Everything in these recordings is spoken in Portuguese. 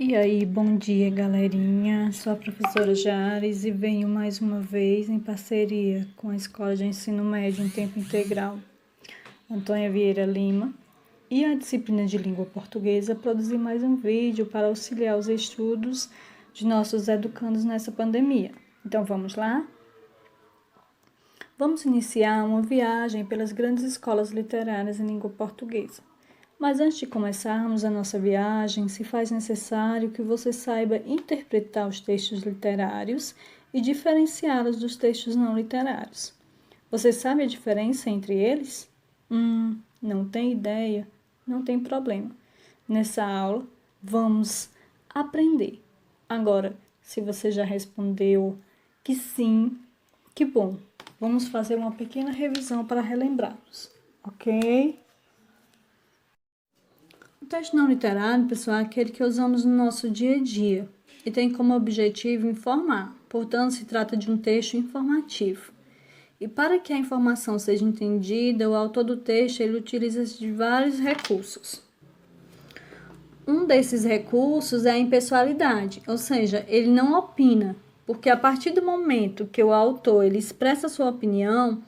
E aí, bom dia, galerinha. Sou a professora Jares e venho mais uma vez em parceria com a Escola de Ensino Médio em Tempo Integral Antônia Vieira Lima e a disciplina de Língua Portuguesa produzir mais um vídeo para auxiliar os estudos de nossos educandos nessa pandemia. Então, vamos lá? Vamos iniciar uma viagem pelas grandes escolas literárias em língua portuguesa. Mas antes de começarmos a nossa viagem, se faz necessário que você saiba interpretar os textos literários e diferenciá-los dos textos não literários. Você sabe a diferença entre eles? Não tem ideia? Não tem problema. Nessa aula, vamos aprender. Agora, se você já respondeu que sim, que bom. Vamos fazer uma pequena revisão para relembrarmos, ok? O texto não literário, pessoal, é aquele que usamos no nosso dia a dia e tem como objetivo informar. Portanto, se trata de um texto informativo. E para que a informação seja entendida, o autor do texto ele utiliza de vários recursos. Um desses recursos é a impessoalidade, ou seja, ele não opina, porque a partir do momento que o autor ele expressa sua opinião,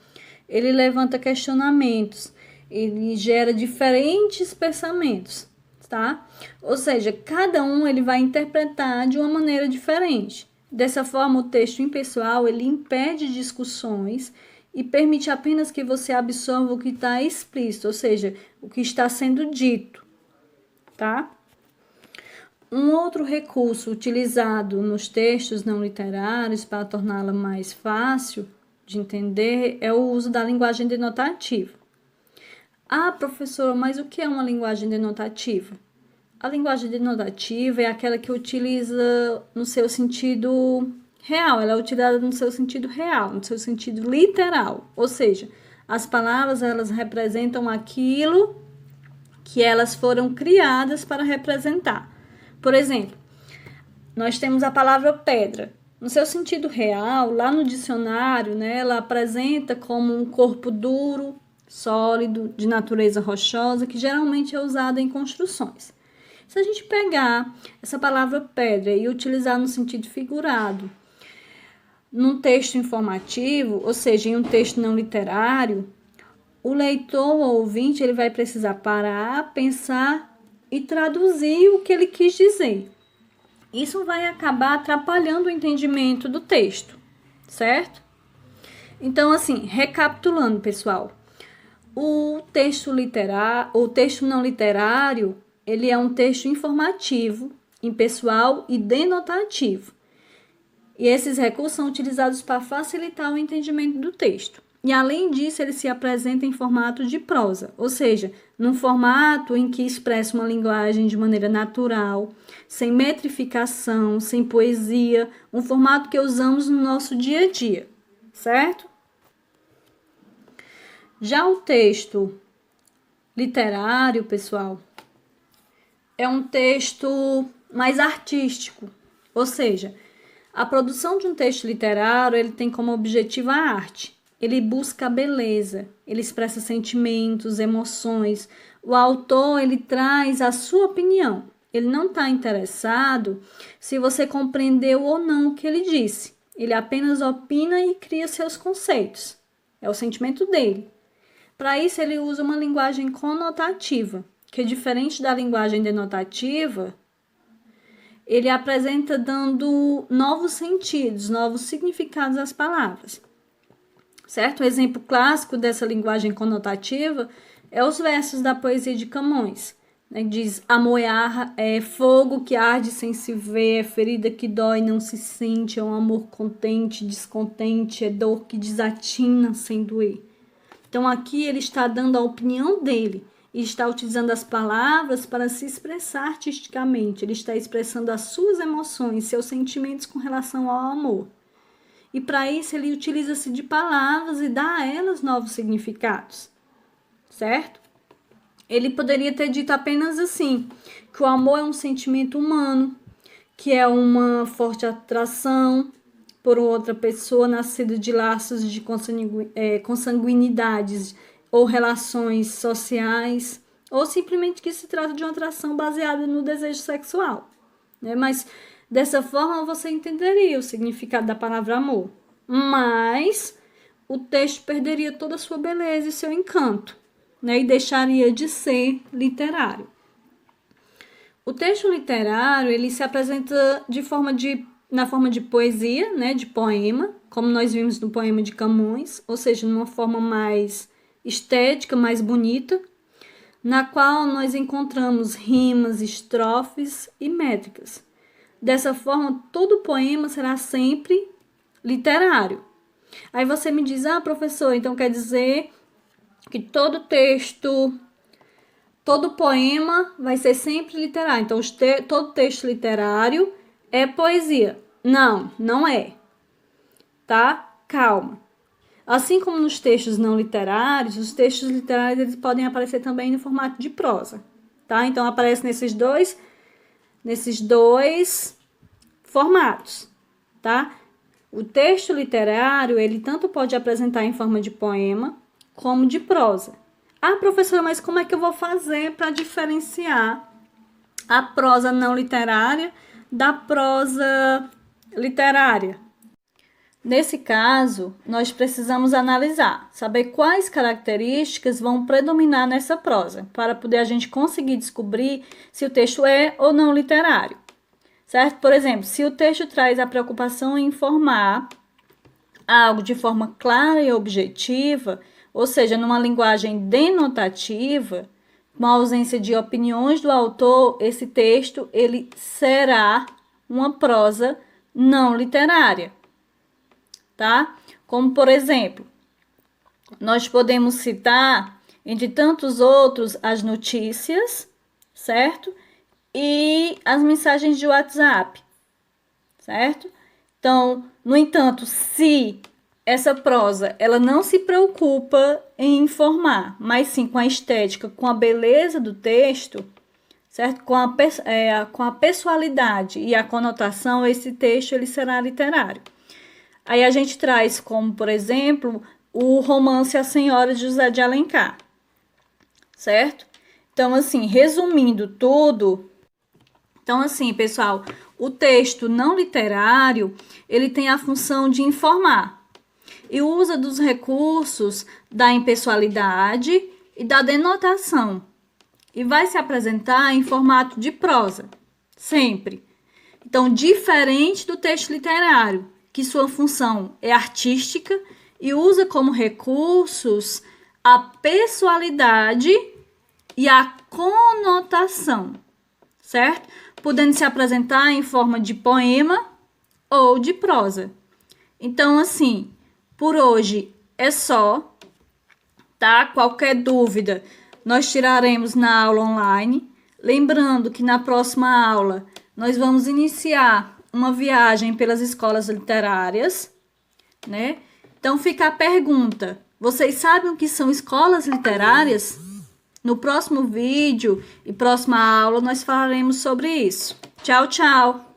ele levanta questionamentos, ele gera diferentes pensamentos, tá? Ou seja, cada um ele vai interpretar de uma maneira diferente. Dessa forma, o texto impessoal ele impede discussões e permite apenas que você absorva o que está explícito, ou seja, o que está sendo dito, tá? Um outro recurso utilizado nos textos não literários para torná-la mais fácil de entender é o uso da linguagem denotativa. Ah, professora, mas o que é uma linguagem denotativa? A linguagem denotativa é aquela que utiliza no seu sentido real, ela é utilizada no seu sentido real, no seu sentido literal, ou seja, as palavras elas representam aquilo que elas foram criadas para representar. Por exemplo, nós temos a palavra pedra. No seu sentido real, lá no dicionário, né, ela apresenta como um corpo duro, sólido, de natureza rochosa, que geralmente é usado em construções. Se a gente pegar essa palavra pedra e utilizar no sentido figurado, num texto informativo, ou seja, em um texto não literário, o leitor ou ouvinte ele vai precisar parar, pensar e traduzir o que ele quis dizer. Isso vai acabar atrapalhando o entendimento do texto, certo? Então, assim, recapitulando, pessoal, o texto não literário, ele é um texto informativo, impessoal e denotativo. E esses recursos são utilizados para facilitar o entendimento do texto. E, além disso, ele se apresenta em formato de prosa, ou seja, num formato em que expressa uma linguagem de maneira natural, sem metrificação, sem poesia, um formato que usamos no nosso dia a dia, certo? Já o texto literário, pessoal, é um texto mais artístico, ou seja, a produção de um texto literário ele tem como objetivo a arte. Ele busca a beleza, ele expressa sentimentos, emoções. O autor, ele traz a sua opinião. Ele não está interessado se você compreendeu ou não o que ele disse. Ele apenas opina e cria seus conceitos. É o sentimento dele. Para isso, ele usa uma linguagem conotativa, que é diferente da linguagem denotativa, ele apresenta dando novos sentidos, novos significados às palavras. Certo? O exemplo clássico dessa linguagem conotativa é os versos da poesia de Camões. Né? Diz, amor é fogo que arde sem se ver, é ferida que dói não se sente, é um amor contente, descontente, é dor que desatina sem doer. Então aqui ele está dando a opinião dele e está utilizando as palavras para se expressar artisticamente. Ele está expressando as suas emoções, seus sentimentos com relação ao amor. E para isso ele utiliza-se de palavras e dá a elas novos significados, certo? Ele poderia ter dito apenas assim, que o amor é um sentimento humano, que é uma forte atração por outra pessoa nascida de laços de consanguinidades ou relações sociais, ou simplesmente que se trata de uma atração baseada no desejo sexual, né? Mas dessa forma você entenderia o significado da palavra amor. Mas o texto perderia toda a sua beleza e seu encanto, né? E deixaria de ser literário. O texto literário, ele se apresenta na forma de poesia, né? De poema, como nós vimos no poema de Camões, ou seja, numa forma mais estética, mais bonita, na qual nós encontramos rimas, estrofes e métricas. Dessa forma, todo poema será sempre literário. Aí você me diz, professor, então quer dizer que todo texto, todo poema vai ser sempre literário. Então, todo texto literário é poesia. Não, não é. Tá? Calma. Assim como nos textos não literários, os textos literários eles podem aparecer também no formato de prosa. Tá? Então, aparece nesses dois formatos. Tá? O texto literário, ele tanto pode apresentar em forma de poema, como de prosa. Professora, mas como é que eu vou fazer para diferenciar a prosa não literária da prosa literária? Nesse caso, nós precisamos analisar, saber quais características vão predominar nessa prosa, para poder a gente conseguir descobrir se o texto é ou não literário. Certo? Por exemplo, se o texto traz a preocupação em informar algo de forma clara e objetiva, ou seja, numa linguagem denotativa, com a ausência de opiniões do autor, esse texto ele será uma prosa não literária, tá? Como, por exemplo, nós podemos citar, entre tantos outros, as notícias, certo? E as mensagens de WhatsApp, certo? Então, no entanto, se essa prosa ela não se preocupa em informar, mas sim com a estética, com a beleza do texto, certo? Com a pessoalidade e a conotação, esse texto ele será literário. Aí a gente traz como, por exemplo, o romance A Senhora de José de Alencar, certo? Então, assim, resumindo tudo, pessoal, o texto não literário, ele tem a função de informar e usa dos recursos da impessoalidade e da denotação e vai se apresentar em formato de prosa, sempre. Então, diferente do texto literário, que sua função é artística e usa como recursos a pessoalidade e a conotação, certo? Podendo se apresentar em forma de poema ou de prosa. Então, assim, por hoje é só, tá? Qualquer dúvida, nós tiraremos na aula online. Lembrando que na próxima aula, nós vamos iniciar uma viagem pelas escolas literárias, né? Então, fica a pergunta, vocês sabem o que são escolas literárias? No próximo vídeo e próxima aula nós falaremos sobre isso. Tchau, tchau!